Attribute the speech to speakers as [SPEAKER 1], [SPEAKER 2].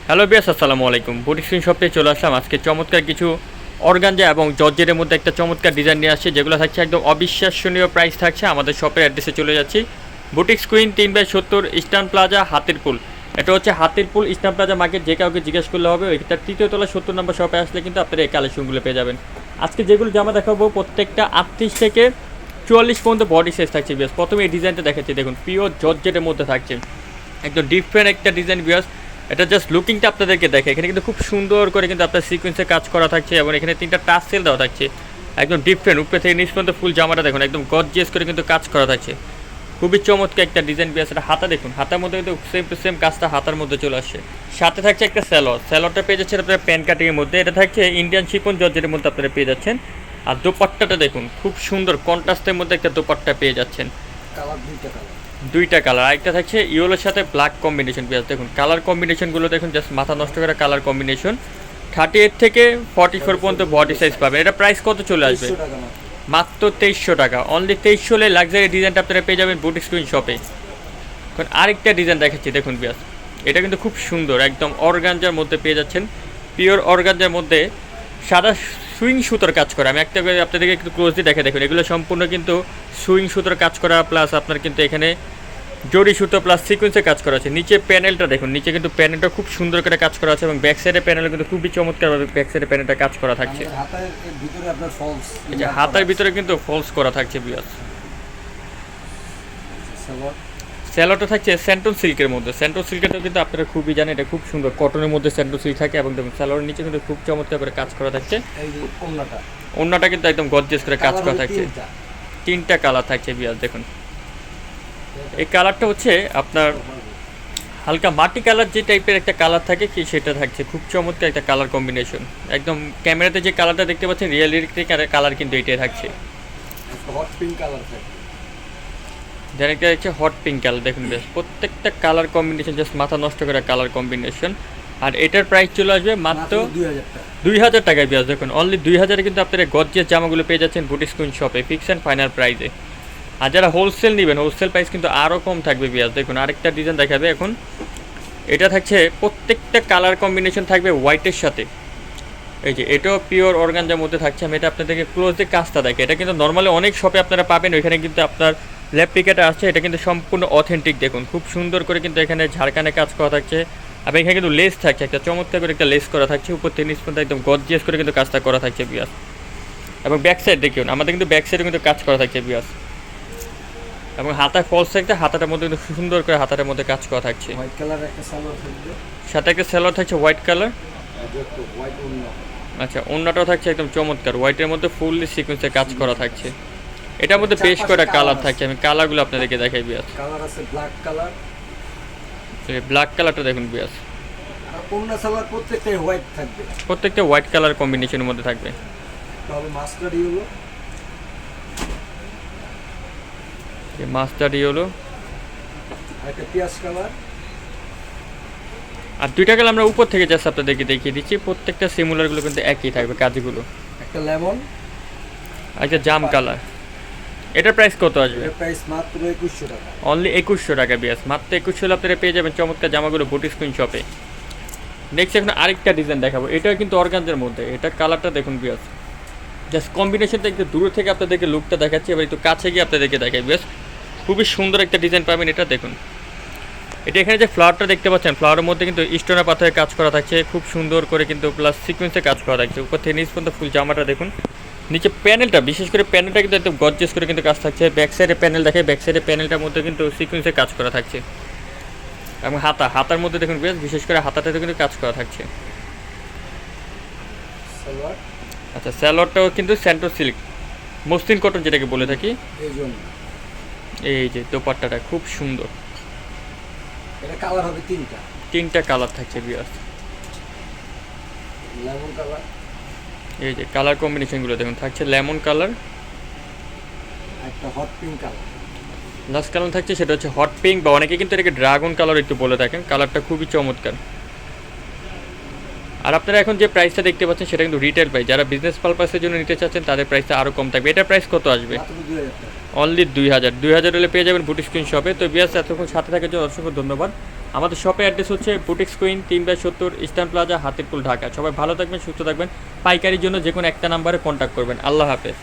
[SPEAKER 1] Hello বিয়াস, আসসালামু আলাইকুম। Boutique screen শপে চলে আসলাম। আজকে চমৎকার কিছু অর্গানজা এবং জর্জেটের মধ্যে একটা চমৎকার ডিজাইন নিয়ে আসছে, যেগুলো থাকছে একদম অবিশ্বাসনীয় প্রাইস থাকছে। আমাদের শপের অ্যাড্রেসে চলে যাচ্ছি। Boutique Screen 3/70 Eastern Plaza, Hatirpool. এটা হচ্ছে হাতিরপুল ইস্টার্ন প্লাজা মার্কেট। যে কাউকে জিজ্ঞেস করলে হবে, ওইটা তৃতীয় তলা 70 নম্বর শপে আসলে কিন্তু আপনারা এই কালেকশনগুলো পেয়ে যাবেন। আজকে যেগুলো জামা দেখাবো প্রত্যেকটা 38 থেকে 44 পর্যন্ত বডি সাইজ থাকছে বিয়াস। প্রথমে এই ডিজাইনটা দেখাচ্ছি, দেখুন পিওর জর্জেটের মধ্যে থাকছে, একদম ডিফারেন্ট একটা ডিজাইন বিয়াস। এটা জাস্ট লুকিংটা আপনাদেরকে দেখে, এখানে কিন্তু খুব সুন্দর করে কিন্তু আপনার সিকোয়েন্সে কাজ করা থাকছে এবং এখানে 3টা টাসেল দেওয়া থাকছে, একদম ডিফারেন্ট। উপরে থেকে নিচ পর্যন্ত ফুল জামাটা দেখুন, একদম গর্জিয়াস করে কিন্তু কাজ করা থাকছে। খুবই চমৎকার একটা ডিজাইন বিয়াস। এটা হাতা দেখুন, হাতার মধ্যে কিন্তু সেম টু সেম কাজটা হাতার মধ্যে চলে আসছে। সাথে থাকছে একটা স্যালোয়ারটা পেয়ে যাচ্ছেন আপনারা প্যান কাটিংয়ের মধ্যে। এটা থাকছে ইন্ডিয়ান শিফন জর্জেটের মধ্যে আপনারা পেয়ে যাচ্ছেন। আর দোপাট্টাটা দেখুন, খুব সুন্দর কন্ট্রাস্টের মধ্যে একটা দোপাট্টা পেয়ে যাচ্ছেন। দুইটা কালার, আরেকটা থাকছে ইয়েলোর সাথে ব্ল্যাক কম্বিনেশন পেঁয়াজ। দেখুন কালার কম্বিনেশনগুলো দেখুন, জাস্ট মাথা নষ্ট করা কালার কম্বিনেশন। 38 থেকে 44 পর্যন্ত বডি সাইজ পাবেন। এটা প্রাইস কত চলে আসবে? মাত্র 2300 টাকা। অনলি 2300 হলে লাক্সারি ডিজাইনটা আপনারা পেয়ে যাবেন বুটিক স্ক্রিন শপে। এখন আরেকটা ডিজাইন দেখাচ্ছি, দেখুন পেঁয়াজ। এটা কিন্তু খুব সুন্দর, একদম অর্গানজার মধ্যে পেয়ে যাচ্ছেন, পিওর অর্গানজার মধ্যে সাদা সুইং সুতোর কাজ করা। আমি একটা করে আপনাদেরকে একটু ক্লোজলি দেখে দেখুন, এগুলো সম্পূর্ণ কিন্তু সুইং সুতোর কাজ করা, প্লাস আপনার কিন্তু এখানে জড়ি সুতো প্লাস সিকোয়েন্সে কাজ করা আছে। নিচে প্যানেলটা দেখুন, নিচে কিন্তু প্যানেলটা খুব সুন্দর করে কাজ করা আছে এবং ব্যাক সাইডে প্যানেল কিন্তু খুবই চমৎকারভাবে ব্যাক সাইডে প্যানেলটা কাজ করা থাকছে। হাতার ভিতরে কিন্তু ফলস করা থাকছে বিয়াস। স্যালোটা থাকছে স্যান্টন সিল্কের মধ্যে। স্যান্টন সিল্কেরটা কিন্তু আপনারা খুবই জানেন, এটা খুব সুন্দর কটনের মধ্যে স্যান্টন সিল্ক থাকে এবং দেখুন স্যালোর নিচে কিন্তু খুব চমৎকার করে কাজ করা থাকছে। ওন্নাটা কিন্তু একদম গর্জিয়াস করে কাজ করা থাকছে। 3টা কালার থাকছে বিয়াস। দেখুন এই কালারটা হচ্ছে আপনার হালকা মাটি কালার, যে টাইপের একটা কালার থাকে কি সেটা থাকছে। খুব চমৎকার একটা কালার কম্বিনেশন, একদম ক্যামেরাতে যে কালারটা দেখতে পাচ্ছেন রিয়েলিটি কালার কিন্তু এটাই থাকছে।
[SPEAKER 2] হট পিঙ্ক কালার থাকে,
[SPEAKER 1] যেটা একটা হচ্ছে হট পিঙ্ক কালার। দেখুন বেশ প্রত্যেকটা কালার কম্বিনেশন জাস্ট মাথা নষ্ট করা কালার কম্বিনেশন। আর এটার প্রাইস চলে আসবে মাত্র 2000 টাকায় বিয়াস। দেখুন অনলি 2000-এ কিন্তু আপনারা গর্জিয়াস জামাগুলো পেয়ে যাচ্ছেন বুটিক স্ক্রিন শপে, ফিক্স অ্যান্ড ফাইনাল প্রাইসে। আর যারা হোলসেল নেবেন, হোলসেল প্রাইস কিন্তু আরও কম থাকবে বিয়াস। দেখুন আরেকটা ডিজাইন দেখাবে এখন। এটা থাকছে প্রত্যেকটা কালার কম্বিনেশন থাকবে হোয়াইটের সাথে। এই যে এটাও পিওর অর্গানজার মধ্যে থাকছে। আমি এটা আপনাদেরকে ক্লোজলি কাজটা দেখে, এটা কিন্তু নর্মালি অনেক শপে আপনারা পাবেন, ওইখানে কিন্তু আপনার রেপ্লিকাটা আসছে। এটা কিন্তু সম্পূর্ণ অথেন্টিক। দেখুন খুব সুন্দর করে কিন্তু এখানে ঝাড়খানে কাজ করা থাকছে এবং এখানে কিন্তু লেস থাকছে, একটা চমৎকার করে একটা লেস করা থাকছে। উপর থেকে নিচ পর্যন্ত একদম গর্জিয়াস করে কিন্তু কাজটা করা থাকছে বিয়াস। এবং ব্যাক সাইড দেখুন, আমাদের কিন্তু ব্যাক সাইডে কিন্তু কাজ করা থাকছে বিয়াস। এবং হাতায় ফলস থাকছে, হাতাটার মধ্যে কিন্তু সুন্দর করে হাতাটার মধ্যে কাজ করা থাকছে।
[SPEAKER 2] হোয়াইট কালার একটা সালোয়ার থাকবে,
[SPEAKER 1] সাথে একটা সালোয়ার থাকছে হোয়াইট কালার।
[SPEAKER 2] হোয়াইট ওড়না।
[SPEAKER 1] আচ্ছা, ওড়নাটাও থাকছে একদম চমৎকার, হোয়াইটের মধ্যে ফুললি সিকোয়েন্সে কাজ করা থাকছে। এটার মধ্যে বেশ কয়টা কালার থাকছে, আমি কালারগুলো আপনাদেরকে দেখাই বিয়াস।
[SPEAKER 2] কালার আছে ব্ল্যাক কালার,
[SPEAKER 1] ব্ল্যাক কালারটা দেখুন বিয়াস।
[SPEAKER 2] আর ওড়না সালোয়ার প্রত্যেকটাই হোয়াইট থাকবে,
[SPEAKER 1] প্রত্যেকটা হোয়াইট কালার কম্বিনেশনের মধ্যে থাকবে।
[SPEAKER 2] তাহলে মাস্টার্ড ইয়েলো,
[SPEAKER 1] মাস্টার্ড ইয়েলো
[SPEAKER 2] আর একটা পিয়াজ কালার।
[SPEAKER 1] আর 2টা কালার আমরা উপর থেকে জাস্ট আপনাদেরকে দেখিয়ে দিচ্ছি। প্রত্যেকটা সিমিলারগুলো কিন্তু একই থাকবে কাজগুলো।
[SPEAKER 2] একটা লেমন,
[SPEAKER 1] আর একটা জাম কালার। এটার প্রাইস কত আসবে?
[SPEAKER 2] এর প্রাইস মাত্র 2100 টাকা।
[SPEAKER 1] অনলি 2100 টাকা বিয়াস। মাত্র 2100 হলে আপনারা পেয়ে যাবেন চমৎকার জামাগুলো বুটিক স্ক্রিন শপে। নেক্সট এখন আরেকটা ডিজাইন দেখাবো, এটাও কিন্তু অর্গানজার মধ্যে। এটা কালারটা দেখুন বিয়াস, জাস্ট কম্বিনেশনটা একটু দূর থেকে আপনাদেরকে লুকটা দেখাচ্ছি, এবার একটু কাছে গিয়ে আপনাদেরকে দেখাই বিয়াস। খুবই সুন্দর একটা ডিজাইন পাবেন। এটা দেখুন, এটা এখানে যে ফ্লাওয়ারটা দেখতে পাচ্ছেন, ফ্লাওয়ারের মধ্যে কিন্তু স্টোনা পাথরের কাজ করা থাকছে, খুব সুন্দর করে কিন্তু প্লাস সিকোয়েন্সে কাজ করা থাকছে। উপর থেকে নিচ পর্যন্ত ফুল জামাটা দেখুন। নিচে প্যানেলটা, বিশেষ করে প্যানেলটা কিন্তু একদম গর্জিয়াস করে কিন্তু কাজ থাকছে। ব্যাক সাইডে প্যানেল দেখে, ব্যাক সাইডে প্যানেলটার মধ্যে কিন্তু সিকোয়েন্সে কাজ করা থাকছে। এবং হাতার মধ্যে দেখুন বেশ, বিশেষ করে হাতাটাতে কিন্তু কাজ করা থাকছে।
[SPEAKER 2] সালোয়ার,
[SPEAKER 1] আচ্ছা, স্যালোয়ারটাও কিন্তু স্যান্টো সিল্ক মসলিন কটন যেটাকে বলে থাকি।
[SPEAKER 2] এই জন্য
[SPEAKER 1] এই যে দোপাট্টাটা খুব সুন্দর।
[SPEAKER 2] এটা কালার হবে
[SPEAKER 1] 3টা কালার থাকছে বিয়াস।
[SPEAKER 2] লেমন কালার,
[SPEAKER 1] এই যে কালার কম্বিনেশনগুলো দেখুন, থাকছে লেমন কালার,
[SPEAKER 2] একটা hot pink colour.
[SPEAKER 1] Last colour থাকছে সেটা হচ্ছে হট পিঙ্ক, বা অনেকে কিন্তু এটাকে ড্রাগন কালার একটু বলে থাকেন। কালারটা খুবই চমৎকার। আর আপনারা এখন যে প্রাইসটা দেখতে পাচ্ছেন সেটা কিন্তু রিটেল প্রাইস। যারা বিজনেস পারপাসের জন্য নিতে চাচ্ছেন তাদের প্রাইসটা আরও কম থাকবে। এটার প্রাইস কত আসবে? অনলি 2000 হলে পেয়ে যাবেন বুটিক স্ক্রিন শপে। তো বিয়াস, এতক্ষণ সাথে থাকার জন্য অসংখ্য ধন্যবাদ। আমাদের শপের অ্যাড্রেস হচ্ছে Boutiques Queen 3/70 Eastern Plaza Hatirpool Dhaka. সবাই ভালো থাকবেন, সুস্থ থাকবেন। পাইকারির জন্য যে কোনো একটা নাম্বারে কন্ট্যাক্ট করবেন। আল্লাহ হাফেজ।